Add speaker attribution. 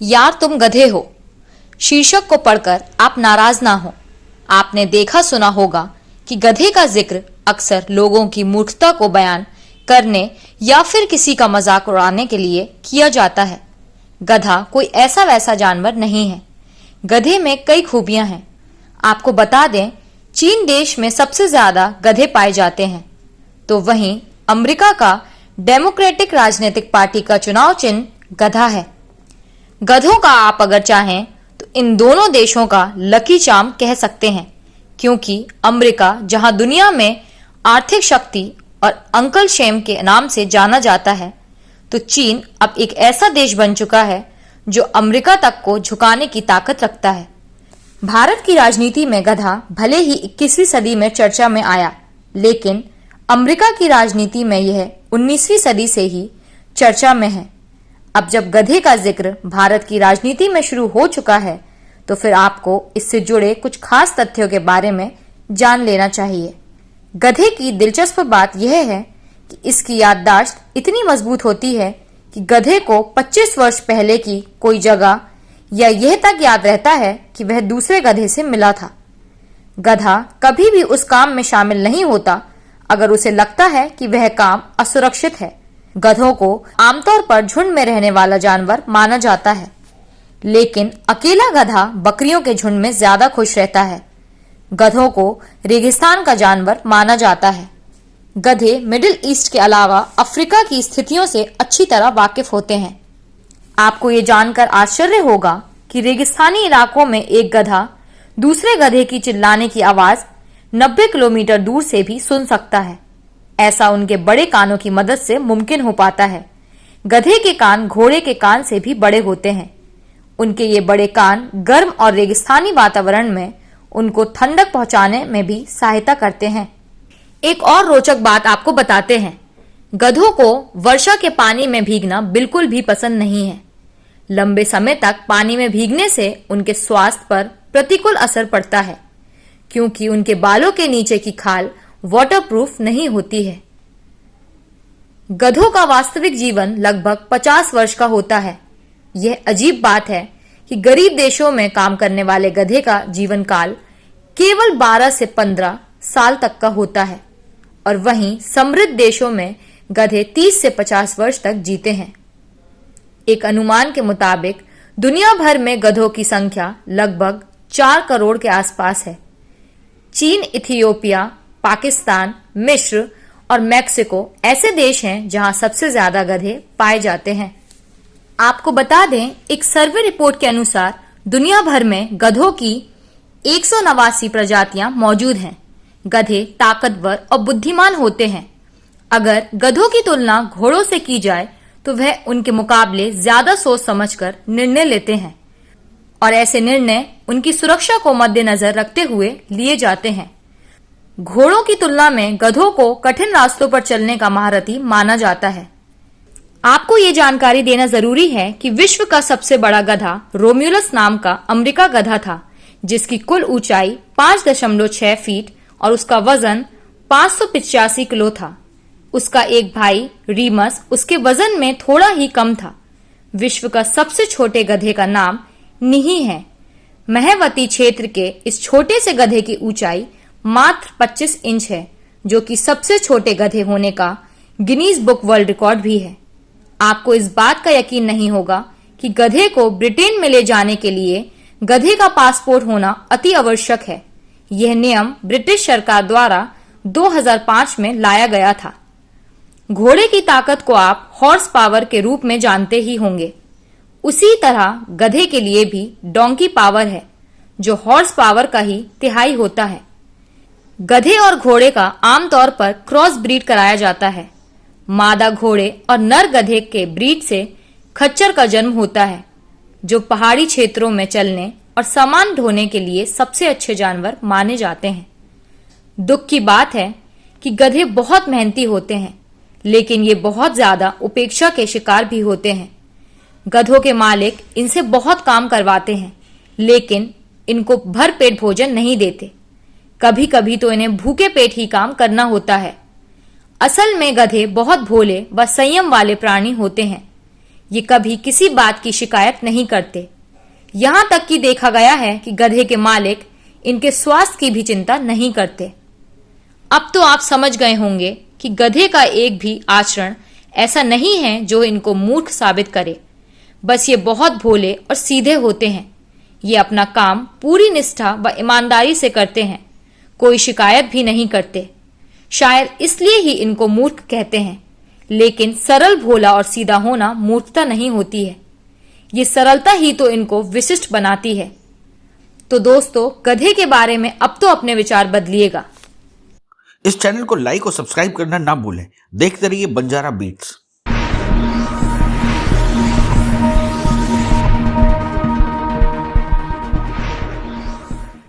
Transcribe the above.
Speaker 1: यार तुम गधे हो। शीर्षक को पढ़कर आप नाराज ना हो। आपने देखा सुना होगा कि गधे का जिक्र अक्सर लोगों की मूर्खता को बयान करने या फिर किसी का मजाक उड़ाने के लिए किया जाता है। गधा कोई ऐसा वैसा जानवर नहीं है। गधे में कई खूबियां हैं। आपको बता दें, चीन देश में सबसे ज्यादा गधे पाए जाते हैं, तो वहीं अमेरिका का डेमोक्रेटिक राजनीतिक पार्टी का चुनाव चिन्ह गधा है। गधों का आप अगर चाहें तो इन दोनों देशों का लकी चार्म कह सकते हैं, क्योंकि अमेरिका जहां दुनिया में आर्थिक शक्ति और अंकल शेम के नाम से जाना जाता है, तो चीन अब एक ऐसा देश बन चुका है जो अमेरिका तक को झुकाने की ताकत रखता है। भारत की राजनीति में गधा भले ही 21वीं सदी में चर्चा में आया, लेकिन अमेरिका की राजनीति में यह 19वीं सदी से ही चर्चा में है। अब जब गधे का जिक्र भारत की राजनीति में शुरू हो चुका है, तो फिर आपको इससे जुड़े कुछ खास तथ्यों के बारे में जान लेना चाहिए। गधे की दिलचस्प बात यह है कि इसकी याददाश्त इतनी मजबूत होती है कि गधे को 25 वर्ष पहले की कोई जगह या यह तक याद रहता है कि वह दूसरे गधे से मिला था। गधा कभी भी उस काम में शामिल नहीं होता अगर उसे लगता है कि वह काम असुरक्षित है। गधों को आमतौर पर झुंड में रहने वाला जानवर माना जाता है, लेकिन अकेला गधा बकरियों के झुंड में ज्यादा खुश रहता है। गधों को रेगिस्तान का जानवर माना जाता है। गधे मिडिल ईस्ट के अलावा अफ्रीका की स्थितियों से अच्छी तरह वाकिफ होते हैं। आपको ये जानकर आश्चर्य होगा कि रेगिस्तानी इलाकों में एक गधा दूसरे गधे की चिल्लाने की आवाज 90 किलोमीटर दूर से भी सुन सकता है। ऐसा उनके बड़े कानों की मदद से मुमकिन हो पाता है। गधे के कान घोड़े के कान से भी बड़े होते हैं। उनके ये बड़े कान गर्म और रेगिस्तानी वातावरण में उनको ठंडक पहुंचाने में भी सहायता करते हैं। एक और रोचक बात आपको बताते हैं। गधों को वर्षा के पानी में भीगना बिल्कुल भी पसंद नहीं है। लंबे समय तक पानी में भीगने से उनके स्वास्थ्य पर प्रतिकूल असर पड़ता है, क्योंकि उनके बालों के नीचे की खाल वाटरप्रूफ नहीं होती है। गधों का वास्तविक जीवन लगभग 50 वर्ष का होता है। यह अजीब बात है कि गरीब देशों में काम करने वाले गधे का जीवन काल केवल 12 से 15 साल तक का होता है, और वहीं समृद्ध देशों में गधे 30 से 50 वर्ष तक जीते हैं। एक अनुमान के मुताबिक दुनिया भर में गधों की संख्या लगभग 4 करोड़ के आसपास है। चीन, इथियोपिया, पाकिस्तान, मिस्र और मैक्सिको ऐसे देश हैं जहां सबसे ज्यादा गधे पाए जाते हैं। आपको बता दें, एक सर्वे रिपोर्ट के अनुसार दुनिया भर में गधों की 189 प्रजातियां मौजूद हैं। गधे ताकतवर और बुद्धिमान होते हैं। अगर गधों की तुलना घोड़ों से की जाए तो वह उनके मुकाबले ज्यादा सोच समझकर निर्णय लेते हैं, और ऐसे निर्णय उनकी सुरक्षा को मद्देनजर रखते हुए लिए जाते हैं। घोड़ों की तुलना में गधों को कठिन रास्तों पर चलने का महारथी माना जाता है। आपको ये जानकारी देना जरूरी है कि विश्व का सबसे बड़ा गधा रोम्यूलस नाम का अमेरिका गधा था, जिसकी कुल ऊंचाई 5.6 फीट और उसका वजन 585 किलो था। उसका एक भाई रीमस उसके वजन में थोड़ा ही कम था। विश्व का सबसे छोटे गधे का नाम निही है। महवती क्षेत्र के इस छोटे से गधे की ऊंचाई मात्र 25 इंच है, जो कि सबसे छोटे गधे होने का गिनीज बुक वर्ल्ड रिकॉर्ड भी है। आपको इस बात का यकीन नहीं होगा कि गधे को ब्रिटेन में ले जाने के लिए गधे का पासपोर्ट होना अति आवश्यक है। यह नियम ब्रिटिश सरकार द्वारा 2005 में लाया गया था। घोड़े की ताकत को आप हॉर्स पावर के रूप में जानते ही होंगे। उसी तरह गधे के लिए भी डोंकी पावर है, जो हॉर्स पावर का ही तिहाई होता है। गधे और घोड़े का आमतौर पर क्रॉस ब्रीड कराया जाता है। मादा घोड़े और नर गधे के ब्रीड से खच्चर का जन्म होता है, जो पहाड़ी क्षेत्रों में चलने और सामान ढोने के लिए सबसे अच्छे जानवर माने जाते हैं। दुख की बात है कि गधे बहुत मेहनती होते हैं, लेकिन ये बहुत ज्यादा उपेक्षा के शिकार भी होते हैं। गधों के मालिक इनसे बहुत काम करवाते हैं, लेकिन इनको भरपेट भोजन नहीं देते। कभी कभी तो इन्हें भूखे पेट ही काम करना होता है। असल में गधे बहुत भोले व संयम वाले प्राणी होते हैं। ये कभी किसी बात की शिकायत नहीं करते। यहाँ तक कि देखा गया है कि गधे के मालिक इनके स्वास्थ्य की भी चिंता नहीं करते। अब तो आप समझ गए होंगे कि गधे का एक भी आचरण ऐसा नहीं है जो इनको मूर्ख साबित करे। बस ये बहुत भोले और सीधे होते हैं। ये अपना काम पूरी निष्ठा व ईमानदारी से करते हैं, कोई शिकायत भी नहीं करते। शायद इसलिए ही इनको मूर्ख कहते हैं। लेकिन सरल, भोला और सीधा होना मूर्खता नहीं होती है। ये सरलता ही तो इनको विशिष्ट बनाती है। तो दोस्तों, गधे के बारे में अब तो अपने विचार बदलिएगा।
Speaker 2: इस चैनल को लाइक और सब्सक्राइब करना ना भूलें। देखते रहिए बंजारा बीट्स।